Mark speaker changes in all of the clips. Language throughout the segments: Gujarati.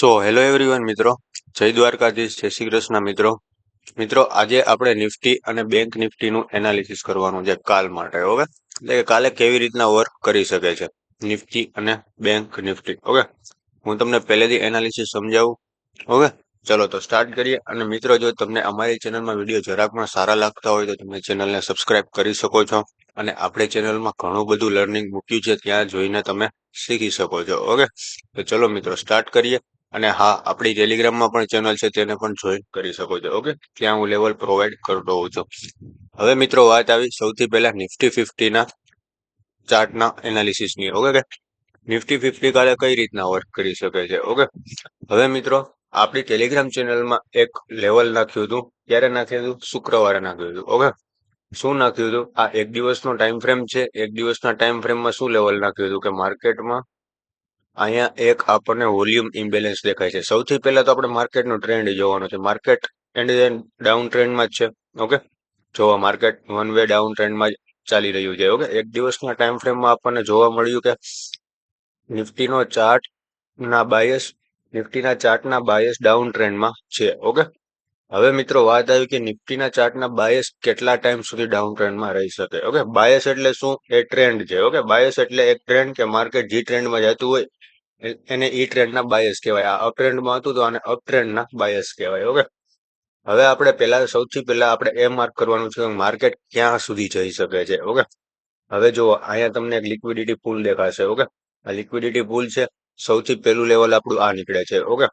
Speaker 1: હેલો એવરીવન મિત્રો, જય દ્વારકાધીશ, જય શ્રી કૃષ્ણ મિત્રો આજે આપણે નિફ્ટી અને બેંક નિફ્ટીનું એનાલિસિસ કરવાનું છે કાલ માટે. ઓકે, એટલે કે કાલે કેવી રીતના વર્ક કરી શકે છે નિફ્ટી અને બેંક નિફ્ટી. ઓકે, હું તમને પહેલેથી એનાલિસિસ સમજાવું. ઓકે, ચલો તો સ્ટાર્ટ કરીએ. અને મિત્રો, જો તમને અમારી ચેનલમાં વિડીયો જરાક પણ સારા લાગતા હોય તો તમે ચેનલને સબસ્ક્રાઇબ કરી શકો છો. અને આપણે ચેનલમાં ઘણું બધું લર્નિંગ મૂક્યું છે, ત્યાં જોઈને તમે શીખી શકો છો. ઓકે, તો ચલો મિત્રો સ્ટાર્ટ કરીએ. અને હા, આપણી ટેલિગ્રામમાં પણ ચેનલ છે, તેને પણ જોઈન કરી શકો છો. ઓકે, ત્યાં હું લેવલ પ્રોવાઈડ કરતો હોઉં છું. હવે મિત્રો વાત આવી સૌથી પહેલા નિફ્ટી 50ના ચાર્ટના એનાલિસિસની. ઓકે, નિફ્ટી 50 કાલે કઈ રીતના વર્ક કરી શકે છે. ઓકે, હવે મિત્રો આપણી ટેલિગ્રામ ચેનલમાં એક લેવલ નાખ્યું હતું. ક્યારે નાખ્યું હતું? શુક્રવારે નાખ્યું હતું. ઓકે, શું નાખ્યું હતું? આ એક દિવસનો ટાઈમ ફ્રેમ છે. એક દિવસના ટાઈમ ફ્રેમમાં શું લેવલ નાખ્યું હતું કે માર્કેટમાં અહીંયા એક આપણને વોલ્યુમ ઇમ્બેલેન્સ દેખાય છે. સૌથી પહેલા તો આપણે માર્કેટનો ટ્રેન્ડ જોવાનો છે. માર્કેટ ડાઉન ટ્રેન્ડમાં જ છે. ઓકે, જોવા માર્કેટ વન વે ડાઉન ટ્રેન્ડમાં જ ચાલી રહ્યું છે. ઓકે, એક દિવસના ટાઈમ ફ્રેમમાં આપણને જોવા મળ્યું કે નિફ્ટીના ચાર્ટના બાયસ ડાઉન ટ્રેન્ડમાં છે. ઓકે, હવે મિત્રો વાત આવી કે નિફ્ટીના ચાર્ટના બાયસ કેટલા ટાઈમ સુધી ડાઉન ટ્રેન્ડમાં રહી શકે. ઓકે, બાયસ એટલે શું? એ ટ્રેન્ડ છે. ઓકે, બાયસ એટલે એક ટ્રેન્ડ કે માર્કેટ જે ટ્રેન્ડમાં જતું હોય એને ઈ ટ્રેન્ડના બાયસ કહેવાય. આ અપ ટ્રેન્ડમાં હતું તો આને અપ ટ્રેન્ડના બાયસ કહેવાય. ઓકે, હવે આપણે સૌથી પહેલા આપણે એ માર્ક કરવાનું છે કે માર્કેટ ક્યાં સુધી જઈ શકે છે. ઓકે, હવે જુઓ અહીંયા તમને એક લિક્વિડિટી પૂલ દેખાશે. ઓકે, આ લિક્વિડિટી પૂલ છે. સૌથી પહેલું લેવલ આપણું આ નીકળે છે. ઓકે,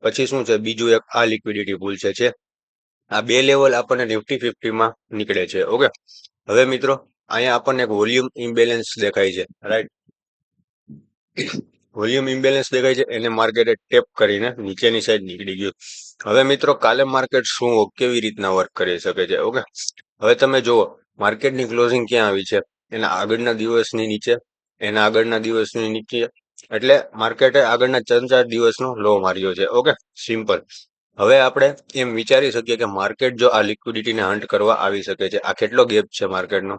Speaker 1: પછી શું છે? બીજું એક આ લિક્વિડિટી પૂલ છે. આ બે લેવલ આપણને નિફ્ટી 50માં નીકળે છે. ઓકે, હવે મિત્રો અહીંયા આપણને એક વોલ્યુમ ઇમ્બેલેન્સ દેખાય છે. રાઈટ, વોલ્યુમ ઇમ્બેલેન્સ દેખાય છે, એને માર્કેટે ટેપ કરીને નીચેની સાઈડ નીકળી ગયું. હવે મિત્રો કાલે માર્કેટ શું કેવી રીતના વર્ક કરી શકે છે. ઓકે, હવે તમે જુઓ માર્કેટની ક્લોઝિંગ ક્યાં આવી છે? એના આગળના દિવસની નીચે, એના આગળના દિવસની નીચે, એટલે માર્કેટે આગળના 3-4 દિવસનો લો માર્યો છે. Okay, simple. હવે આપણે એમ વિચારી શકીએ કે માર્કેટ જો આ લિક્વિડિટીને હન્ટ કરવા આવી શકે છે. આ કેટલો ગેપ છે માર્કેટનો?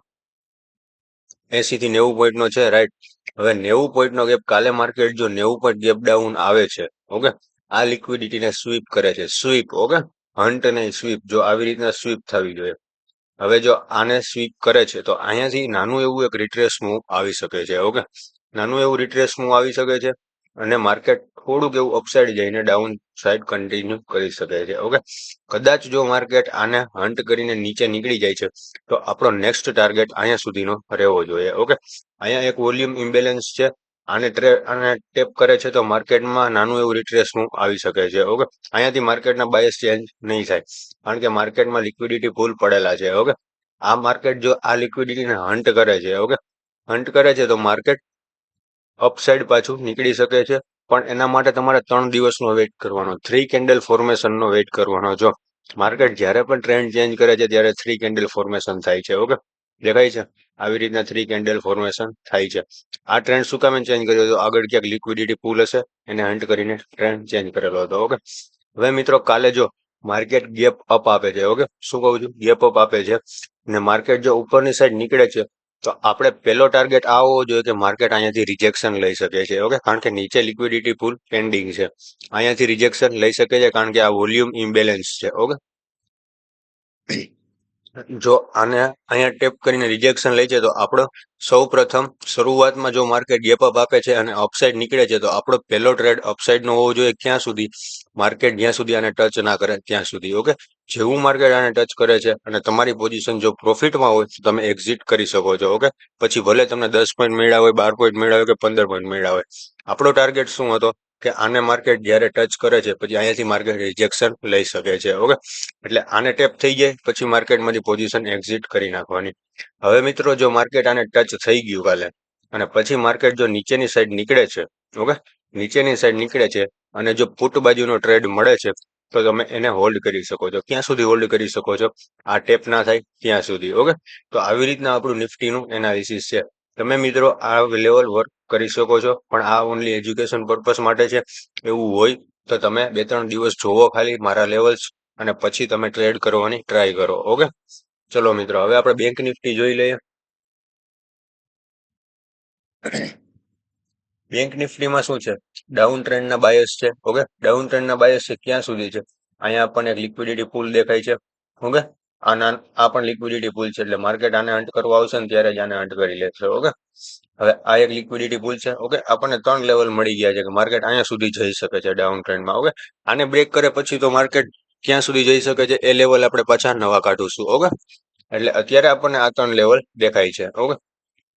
Speaker 1: 80 થી 90 પોઈન્ટનો છે. રાઈટ, હવે 90 પોઈન્ટનો ગેપ, કાલે માર્કેટ જો 90 પોઈન્ટ ગેપ ડાઉન આવે છે. ઓકે, આ લિક્વિડિટીને સ્વીપ કરે છે. સ્વીપ, ઓકે, હન્ટ નહીં, સ્વીપ. જો આવી રીતના સ્વીપ થવી જોઈએ. હવે જો આને સ્વીપ કરે છે તો અહીંયાથી નાનું એવું એક રિટ્રેસ મૂવ આવી શકે છે. ઓકે, નાનું એવું રિટ્રેસ મૂવ આવી શકે છે અને માર્કેટ થોડુંક એવું અપસાઇડ જઈને ડાઉન સાઈડ કન્ટિન્યુ કરી શકે છે. ઓકે, કદાચ જો માર્કેટ આને હન્ટ કરીને નીચે નીકળી જાય છે તો આપણો નેક્સ્ટ ટાર્ગેટ અહીંયા સુધીનો રહેવો જોઈએ. ઓકે, અહીંયા એક વોલ્યુમ ઇમ્બેલેન્સ છે. આને ટેપ કરે છે તો માર્કેટમાં નાનું એવું રિટ્રેસ મૂવ આવી શકે છે. ઓકે, અહીંયાથી માર્કેટના બાયસ ચેન્જ નહીં થાય કારણ કે માર્કેટમાં લિક્વિડિટી ફૂલ પડેલા છે. ઓકે, આ માર્કેટ જો આ લિક્વિડિટીને હન્ટ કરે છે, ઓકે, હન્ટ કરે છે તો માર્કેટ અપસાઇડ પાછું નીકળી શકે છે. પણ એના માટે તમારે 3 દિવસનો વેઇટ કરવાનો, 3 કેન્ડલ ફોર્મેશનનો વેઇટ કરવાનો. જો માર્કેટ જ્યારે પણ ટ્રેન્ડ ચેન્જ કરે છે ત્યારે 3 કેન્ડલ ફોર્મેશન થાય છે. ઓકે, દેખાય છે? આવી રીતના 3 કેન્ડલ ફોર્મેશન થાય છે. આ ટ્રેન્ડ શું કામ ચેન્જ કર્યો હતો? આગળ ક્યાંક લિક્વિડિટી પૂલ હશે, એને હન્ટ કરીને ટ્રેન્ડ ચેન્જ કરેલો હતો. ઓકે, હવે મિત્રો કાલે જો માર્કેટ ગેપ અપ આપે છે. ઓકે, શું કહું છું? ગેપ અપ આપે છે અને માર્કેટ જો ઉપરની સાઈડ નીકળે છે તો આપણે પહેલો ટાર્ગેટ આ હોવો જોઈએ કે માર્કેટ અહીંયાથી રિજેક્શન લઈ શકે છે. ઓકે, કારણ કે નીચે લિક્વિડિટી પૂલ પેન્ડિંગ છે. અહીંયાથી રિજેક્શન લઈ શકે છે કારણ કે આ વોલ્યુમ ઇમ્બેલેન્સ છે. ઓકે, જો આને અહીંયા ટેપ કરીને રિજેક્શન લે છે તો આપણો સૌ પ્રથમ શરૂઆતમાં જો માર્કેટ ગેપ અપ આપે છે અને અપસાઇડ નીકળે છે તો આપણો પહેલો ટ્રેડ અપસાઇડનો હોવો જોઈએ. ક્યાં સુધી? માર્કેટ જ્યાં સુધી આને ટચ ના કરે ત્યાં સુધી. ઓકે, જેવું માર્કેટ આને ટચ કરે છે અને તમારી પોઝિશન જો પ્રોફિટમાં હોય તો તમે એક્ઝિટ કરી શકો છો. ઓકે, પછી ભલે તમને 10 પોઈન્ટ મળ્યા હોય, 12 પોઈન્ટ મળ્યા હોય કે 15 પોઈન્ટ મળ્યા હોય. આપણો ટાર્ગેટ શું હતો કે આને માર્કેટ જ્યારે ટચ કરે છે પછી અહીંયાથી માર્કેટ રિજેક્શન લઈ શકે છે. ઓકે, એટલે આને ટેપ થઈ જાય પછી માર્કેટમાંથી પોઝિશન એક્ઝિટ કરી નાખવાની. હવે મિત્રો જો માર્કેટ આને ટચ થઈ ગયું કાલે અને પછી માર્કેટ જો નીચેની સાઈડ નીકળે છે, ઓકે, નીચેની સાઈડ નીકળે છે અને જો પુટ બાજુનો ટ્રેડ મળે છે તો તમે એને હોલ્ડ કરી શકો છો. ક્યાં સુધી હોલ્ડ કરી શકો છો? આ ટેપ ના થાય ત્યાં સુધી. ઓકે, તો આવી રીતના આપણું નિફ્ટીનું એનાલિસિસ છે. તમે મિત્રો આ લેવલ વર્ક કરી શકો છો, પણ આ ઓનલી એજ્યુકેશન પર્પસ માટે છે. એવું હોય તો તમે 2-3 દિવસ જોવો ખાલી મારા લેવલ્સ અને પછી તમે ટ્રેડ કરવાની ટ્રાય કરો. ઓકે, ચલો મિત્રો હવે આપણે બેંક નિફ્ટી જોઈ લઈએ. બેંક નિફ્ટીમાં શું છે, ડાઉન ટ્રેન્ડના બાયસ છે. ઓકે, ડાઉન ટ્રેન્ડના બાયસ છે ક્યાં સુધી છે, અહીંયા આપણને એક લિક્વિડિટી પુલ દેખાય છે. ઓકે, આ પણ લિક્વિડિટી પુલ છે, એટલે માર્કેટ આને હન્ટ કરવા આવશે ને ત્યારે જ આને હન્ટ કરી લેશે. ઓકે, હવે આ એક લિક્વિડિટી પુલ છે. ઓકે, આપણને 3 લેવલ મળી ગયા છે કે માર્કેટ અહીંયા સુધી જઈ શકે છે ડાઉન ટ્રેન્ડમાં. ઓકે, આને બ્રેક કરે પછી તો માર્કેટ ક્યાં સુધી જઈ શકે છે એ લેવલ આપણે પાછા નવા કાઢીશું. ઓકે, એટલે અત્યારે આપણને આ 3 લેવલ દેખાય છે. ઓકે,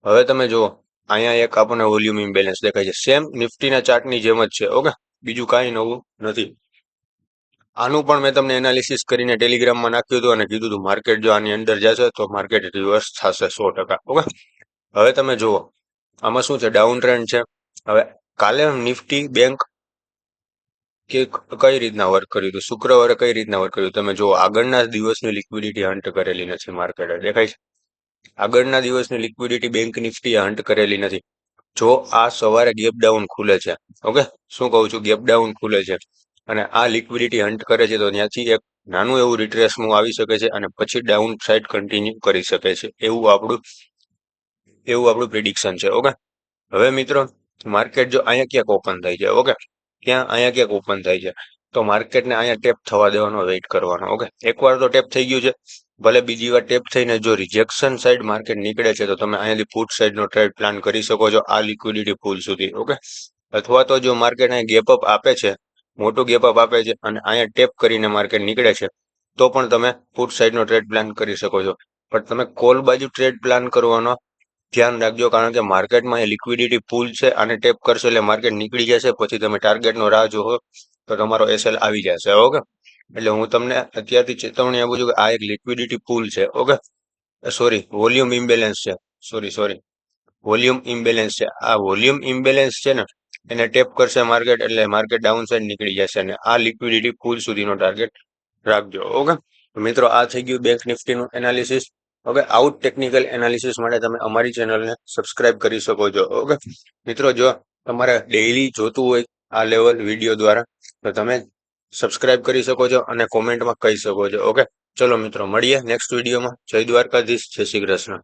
Speaker 1: હવે તમે જુઓ અહીંયા એક આપણને વોલ્યુમ ઇમ્બેલેન્સ દેખાય છે, સેમ નિફ્ટીના ચાર્ટની જેમ જ છે. ઓકે, બીજું કાંઈ નવું નથી. આનું પણ મેં તમને એનાલિસિસ કરીને ટેલિગ્રામમાં નાખ્યું હતું અને કીધું હતું માર્કેટ જો આની અંદર જશે તો માર્કેટ રિવર્સ થશે 100%. ઓકે, હવે તમે જુઓ આમાં શું છે, ડાઉન ટ્રેન્ડ છે. હવે કાલે નિફ્ટી બેંક કઈ રીતના વર્ક કર્યું હતું, શુક્રવારે કઈ રીતના વર્ક કર્યું, તમે જુઓ આગળના દિવસની લિક્વિડિટી હન્ટ કરેલી નથી માર્કેટે, દેખાય છે. આગળના દિવસની લિક્વિડિટી બેંક નિફ્ટી હન્ટ કરેલી નથી. જો આ સવારે ગેપ ડાઉન ખુલે છે, ઓકે, શું કહું છું, ગેપ ડાઉન ખુલે છે અને આ લિક્વિડિટી હન્ટ કરે છે તો ત્યાંથી એક નાનું એવું રિટ્રેસ મૂવ આવી શકે છે અને પછી ડાઉન સાઇડ કન્ટિન્યુ કરી શકે છે, એવું આપણું પ્રિડિક્શન છે. ઓકે, હવે મિત્રો માર્કેટ જો અહીંયા ક્યાંક ઓપન થાય છે, ઓકે, અહીંયા ક્યાંક ઓપન થાય છે તો માર્કેટને અહીંયા ટેપ થવા દેવાનો, વેઇટ કરવાનો. ઓકે, એકવાર તો ટેપ થઈ ગયું છે, ભલે બીજી વાર ટેપ થઈને જો રિજેક્શન સાઈડ માર્કેટ નીકળે છે તો તમે અહીંયાથી પુટ સાઈડનો ટ્રેડ પ્લાન કરી શકો છો આ લિક્વિડિટી પુલ સુધી. ઓકે, અથવા તો જો માર્કેટ અહીંયા ગેપ અપ આપે છે, મોટું ગેપ અપ આપે છે અને અહીંયા ટેપ કરીને માર્કેટ નીકળે છે તો પણ તમે પુટ સાઈડનો ટ્રેડ પ્લાન કરી શકો છો. પણ તમે કોલ બાજુ ટ્રેડ પ્લાન કરવાનો ધ્યાન રાખજો, કારણ કે માર્કેટમાં એ લિક્વિડિટી પુલ છે અને ટેપ કરશો એટલે માર્કેટ નીકળી જશે, પછી તમે ટાર્ગેટનો રાહ જોવો તો તમારો એસએલ આવી જશે. ઓકે, એટલે હું તમને અત્યારથી ચેતવણી આપું છું કે આ એક લિક્વિડિટી પુલ છે. ઓકે, સોરી, વોલ્યુમ ઇમ્બેલેન્સ છે. સોરી, વોલ્યુમ ઇમ્બેલેન્સ છે. આ વોલ્યુમ ઇમ્બેલેન્સ છે ને એને ટેપ કરશે માર્કેટ એટલે માર્કેટ ડાઉન સાઈડ નીકળી જશે અને આ લિક્વિડિટી પુલ સુધીનો ટાર્ગેટ રાખજો. ઓકે, મિત્રો આ થઈ ગયું બેંક નિફ્ટીનું analysis. Okay, out technical analysis માટે તમે અમારી ચેનલને સબસ્ક્રાઇબ કરી શકો છો. ઓકે મિત્રો, જો તમારે ડેઈલી જોતું હોય આ લેવલ વિડીયો દ્વારા તો તમે સબસ્ક્રાઇબ કરી શકો છો અને કોમેન્ટમાં કહી શકો છો. ઓકે, ચલો મિત્રો મળીએ નેક્સ્ટ વિડીયોમાં. જય દ્વારકાધીશ, જય શ્રી કૃષ્ણ.